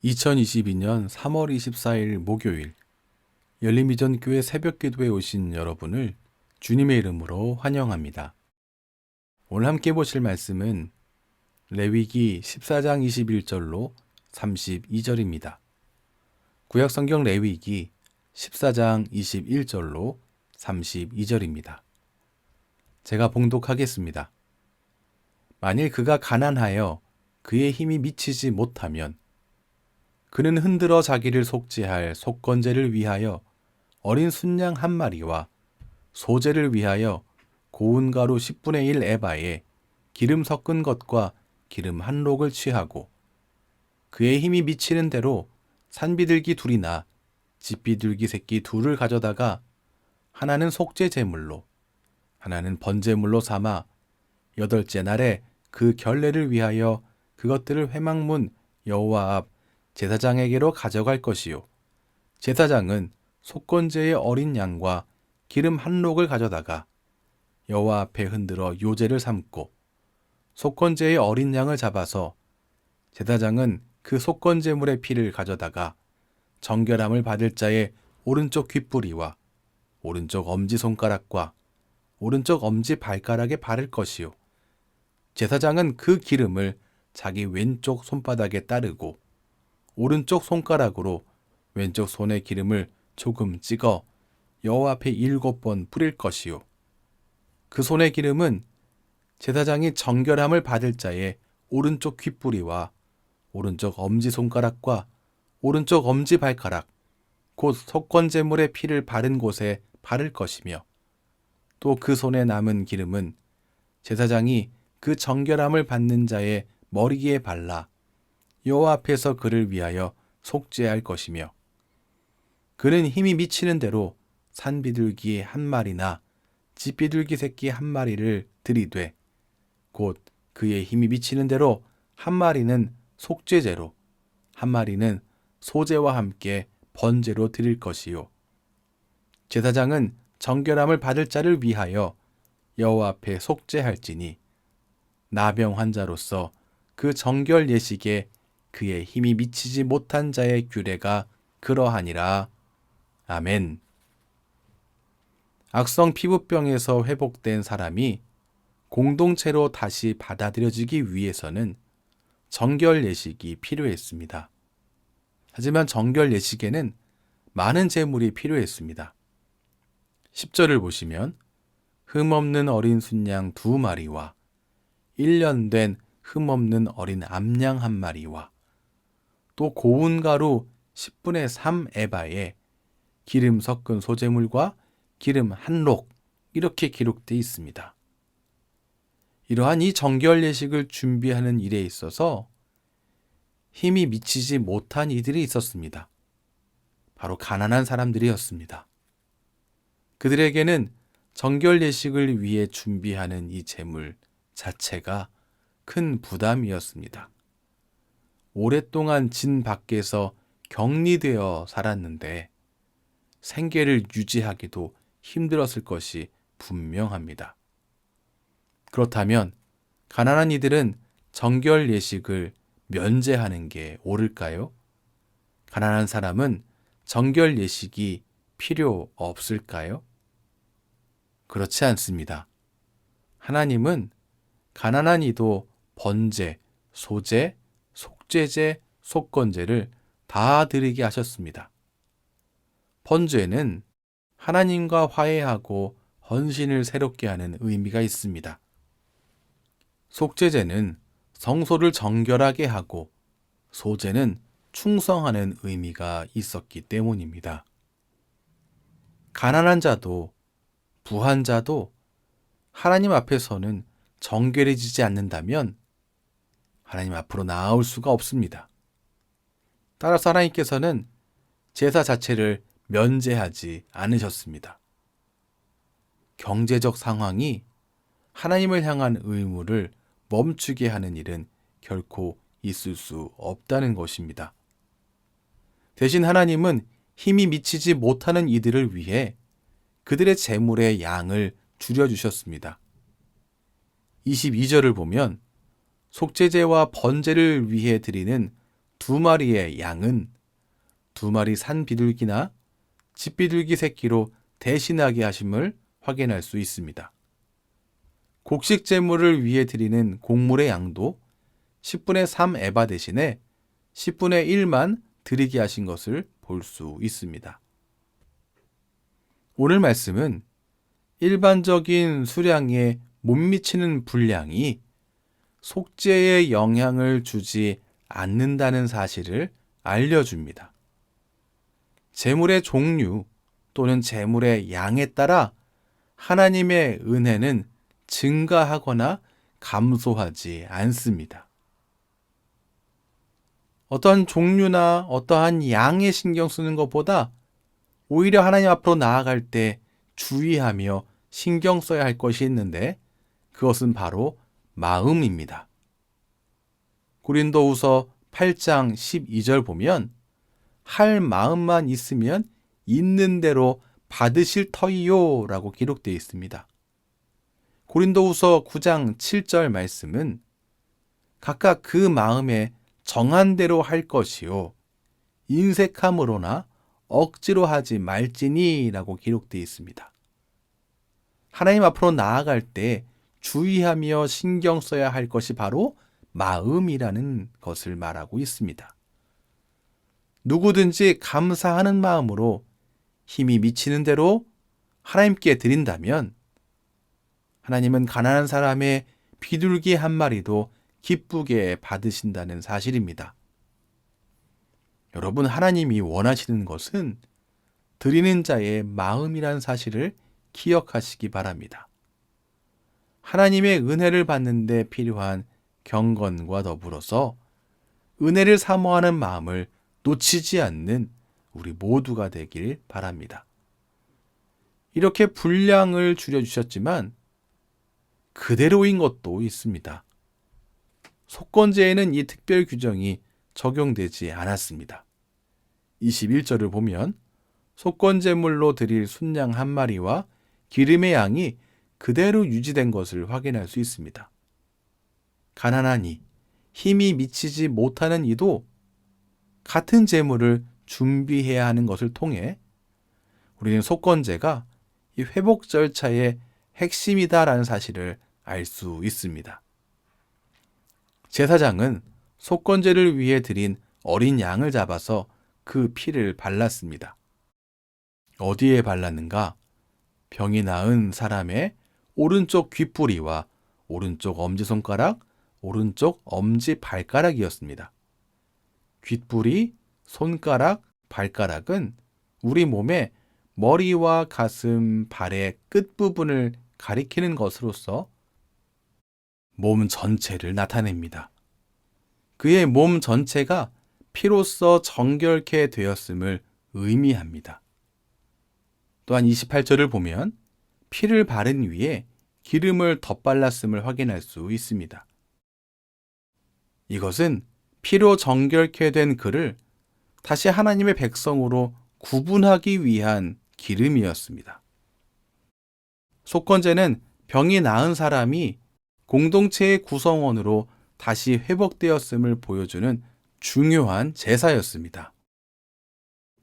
2022년 3월 24일 목요일 열림이전교회 새벽기도에 오신 여러분을 주님의 이름으로 환영합니다. 오늘 함께 보실 말씀은 레위기 14장 21절로 32절입니다. 구약성경 레위기 14장 21절로 32절입니다. 제가 봉독하겠습니다. 만일 그가 가난하여 그의 힘이 미치지 못하면 그는 흔들어 자기를 속죄할 속건제를 위하여 어린 순양 한 마리와 소제를 위하여 고운 가루 10분의 1 에바에 기름 섞은 것과 기름 한 록을 취하고 그의 힘이 미치는 대로 산비둘기 둘이나 집비둘기 새끼 둘을 가져다가 하나는 속죄 제물로 하나는 번제물로 삼아 8째 날에 그 결례를 위하여 그것들을 회막문 여호와 앞 제사장에게로 가져갈 것이요 제사장은 속건제의 어린 양과 기름 한 록을 가져다가 여호와 앞에 흔들어 요제를 삼고 속건제의 어린 양을 잡아서 제사장은 그 속건제물의 피를 가져다가 정결함을 받을 자의 오른쪽 귓뿌리와 오른쪽 엄지손가락과 오른쪽 엄지 발가락에 바를 것이요 제사장은 그 기름을 자기 왼쪽 손바닥에 따르고 오른쪽 손가락으로 왼쪽 손에 기름을 조금 찍어 여호와 앞에 7번 뿌릴 것이요 그 손의 기름은 제사장이 정결함을 받을 자의 오른쪽 귓뿌리와 오른쪽 엄지손가락과 오른쪽 엄지발가락 곧 속건제물의 피를 바른 곳에 바를 것이며 또 그 손에 남은 기름은 제사장이 그 정결함을 받는 자의 머리에 발라 여호와 앞에서 그를 위하여 속죄할 것이며 그는 힘이 미치는 대로 산비둘기 한 마리나 집비둘기 새끼 한 마리를 들이되 곧 그의 힘이 미치는 대로 한 마리는 속죄제로 한 마리는 소제와 함께 번제로 드릴 것이요 제사장은 정결함을 받을 자를 위하여 여호와 앞에 속죄할지니 나병 환자로서 그 정결 예식에 그의 힘이 미치지 못한 자의 규례가 그러하니라. 아멘. 악성 피부병에서 회복된 사람이 공동체로 다시 받아들여지기 위해서는 정결 예식이 필요했습니다. 하지만 정결 예식에는 많은 제물이 필요했습니다. 10절을 보시면 흠없는 어린 순양 2마리와 1년 된 흠없는 어린 암양 1마리와 또 고운 가루 10분의 3 에바에 기름 섞은 소제물과 기름 한 록 이렇게 기록되어 있습니다. 이러한 이 정결 예식을 준비하는 일에 있어서 힘이 미치지 못한 이들이 있었습니다. 바로 가난한 사람들이었습니다. 그들에게는 정결 예식을 위해 준비하는 이 제물 자체가 큰 부담이었습니다. 오랫동안 진 밖에서 격리되어 살았는데 생계를 유지하기도 힘들었을 것이 분명합니다. 그렇다면 가난한 이들은 정결 예식을 면제하는 게 옳을까요? 가난한 사람은 정결 예식이 필요 없을까요? 그렇지 않습니다. 하나님은 가난한 이도 번제, 소제, 속죄제, 속건제를 다 드리게 하셨습니다. 번제는 하나님과 화해하고 헌신을 새롭게 하는 의미가 있습니다. 속죄제는 성소를 정결하게 하고 소제는 충성하는 의미가 있었기 때문입니다. 가난한 자도 부한 자도 하나님 앞에서는 정결해지지 않는다면 하나님 앞으로 나아올 수가 없습니다. 따라서 하나님께서는 제사 자체를 면제하지 않으셨습니다. 경제적 상황이 하나님을 향한 의무를 멈추게 하는 일은 결코 있을 수 없다는 것입니다. 대신 하나님은 힘이 미치지 못하는 이들을 위해 그들의 재물의 양을 줄여주셨습니다. 22절을 보면 속죄제와 번제를 위해 드리는 2마리의 양은 2마리 산 비둘기나 집 비둘기 새끼로 대신하게 하심을 확인할 수 있습니다. 곡식 제물을 위해 드리는 곡물의 양도 10분의 3 에바 대신에 10분의 1만 드리게 하신 것을 볼 수 있습니다. 오늘 말씀은 일반적인 수량에 못 미치는 분량이 속죄에 영향을 주지 않는다는 사실을 알려줍니다. 제물의 종류 또는 제물의 양에 따라 하나님의 은혜는 증가하거나 감소하지 않습니다. 어떠한 종류나 어떠한 양에 신경 쓰는 것보다 오히려 하나님 앞으로 나아갈 때 주의하며 신경 써야 할 것이 있는데 그것은 바로 마음입니다. 고린도후서 8장 12절 보면 할 마음만 있으면 있는 대로 받으실 터이요 라고 기록되어 있습니다. 고린도후서 9장 7절 말씀은 각각 그 마음에 정한 대로 할 것이요 인색함으로나 억지로 하지 말지니 라고 기록되어 있습니다. 하나님 앞으로 나아갈 때 주의하며 신경 써야 할 것이 바로 마음이라는 것을 말하고 있습니다. 누구든지 감사하는 마음으로 힘이 미치는 대로 하나님께 드린다면 하나님은 가난한 사람의 비둘기 한 마리도 기쁘게 받으신다는 사실입니다. 여러분, 하나님이 원하시는 것은 드리는 자의 마음이란 사실을 기억하시기 바랍니다. 하나님의 은혜를 받는 데 필요한 경건과 더불어서 은혜를 사모하는 마음을 놓치지 않는 우리 모두가 되길 바랍니다. 이렇게 분량을 줄여주셨지만 그대로인 것도 있습니다. 속건제에는 이 특별 규정이 적용되지 않았습니다. 21절을 보면 속건제물로 드릴 순양 한 마리와 기름의 양이 그대로 유지된 것을 확인할 수 있습니다. 가난한 이, 힘이 미치지 못하는 이도 같은 제물을 준비해야 하는 것을 통해 우리는 속건제가 이 회복 절차의 핵심이다라는 사실을 알 수 있습니다. 제사장은 속건제를 위해 드린 어린 양을 잡아서 그 피를 발랐습니다. 어디에 발랐는가? 병이 나은 사람의 오른쪽 귓부리와 오른쪽 엄지손가락, 오른쪽 엄지발가락이었습니다. 귓부리, 손가락, 발가락은 우리 몸의 머리와 가슴, 발의 끝부분을 가리키는 것으로서 몸 전체를 나타냅니다. 그의 몸 전체가 피로써 정결케 되었음을 의미합니다. 또한 28절을 보면 피를 바른 위에 기름을 덧발랐음을 확인할 수 있습니다. 이것은 피로 정결케 된 그를 다시 하나님의 백성으로 구분하기 위한 기름이었습니다. 속건제는 병이 나은 사람이 공동체의 구성원으로 다시 회복되었음을 보여주는 중요한 제사였습니다.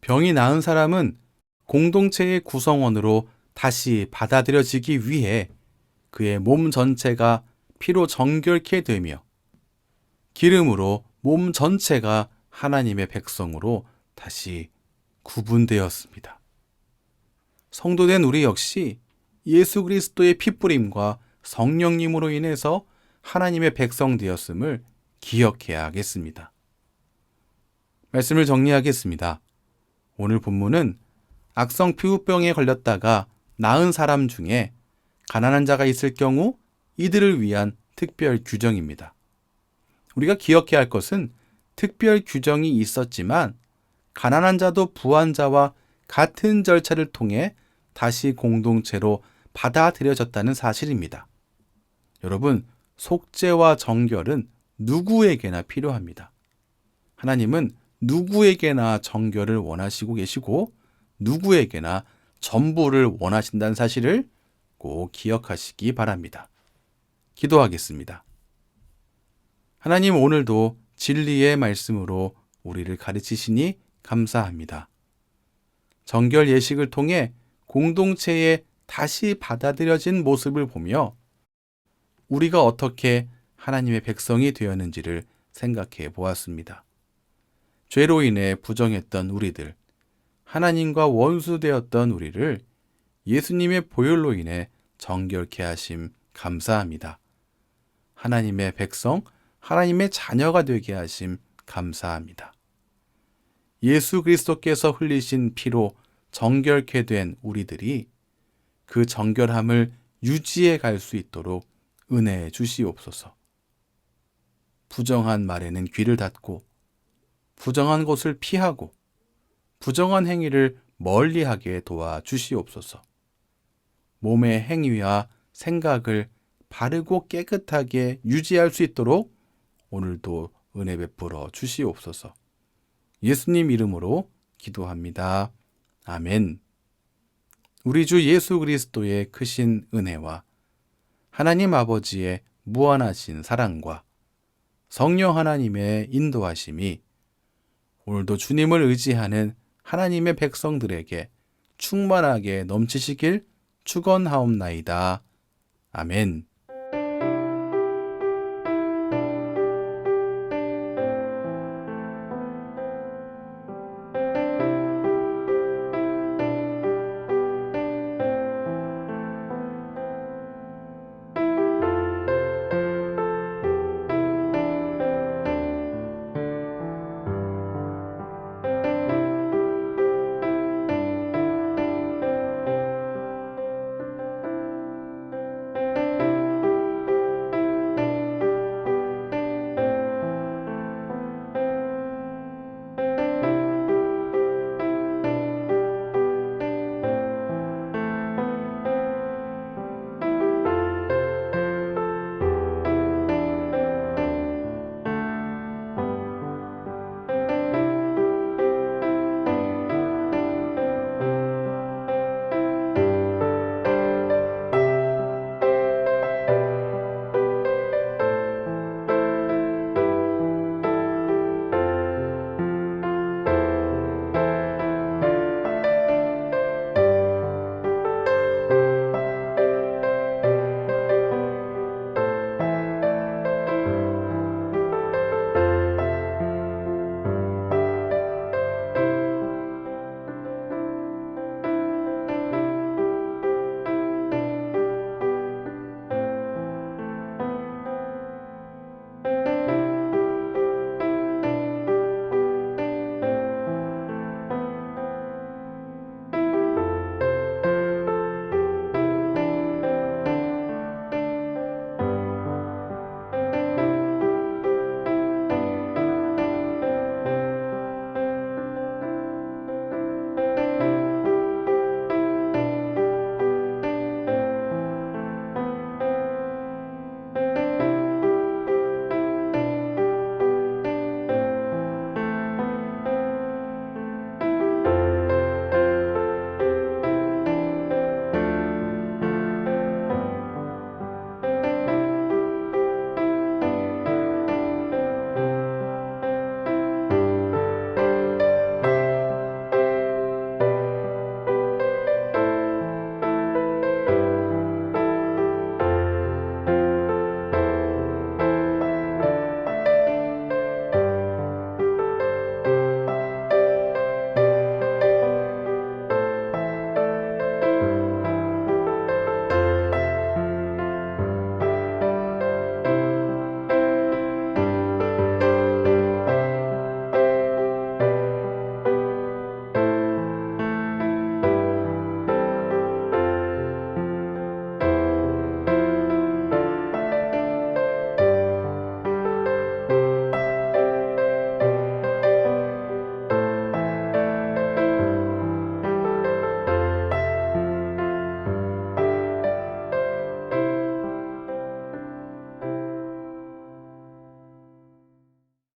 병이 나은 사람은 공동체의 구성원으로 다시 받아들여지기 위해 그의 몸 전체가 피로 정결케 되며 기름으로 몸 전체가 하나님의 백성으로 다시 구분되었습니다. 성도된 우리 역시 예수 그리스도의 피뿌림과 성령님으로 인해서 하나님의 백성 되었음을 기억해야 하겠습니다. 말씀을 정리하겠습니다. 오늘 본문은 악성 피부병에 걸렸다가 나은 사람 중에 가난한 자가 있을 경우 이들을 위한 특별 규정입니다. 우리가 기억해야 할 것은 특별 규정이 있었지만 가난한 자도 부한 자와 같은 절차를 통해 다시 공동체로 받아들여졌다는 사실입니다. 여러분, 속죄와 정결은 누구에게나 필요합니다. 하나님은 누구에게나 정결을 원하시고 계시고 누구에게나 전부를 원하신다는 사실을 꼭 기억하시기 바랍니다. 기도하겠습니다. 하나님, 오늘도 진리의 말씀으로 우리를 가르치시니 감사합니다. 정결 예식을 통해 공동체에 다시 받아들여진 모습을 보며 우리가 어떻게 하나님의 백성이 되었는지를 생각해 보았습니다. 죄로 인해 부정했던 우리들, 하나님과 원수되었던 우리를 예수님의 보혈로 인해 정결케 하심 감사합니다. 하나님의 백성, 하나님의 자녀가 되게 하심 감사합니다. 예수 그리스도께서 흘리신 피로 정결케 된 우리들이 그 정결함을 유지해 갈 수 있도록 은혜해 주시옵소서. 부정한 말에는 귀를 닫고 부정한 것을 피하고 부정한 행위를 멀리하게 도와 주시옵소서. 몸의 행위와 생각을 바르고 깨끗하게 유지할 수 있도록 오늘도 은혜 베풀어 주시옵소서. 예수님 이름으로 기도합니다. 아멘. 우리 주 예수 그리스도의 크신 은혜와 하나님 아버지의 무한하신 사랑과 성령 하나님의 인도하심이 오늘도 주님을 의지하는 하나님의 백성들에게 충만하게 넘치시길 축원하옵나이다. 아멘.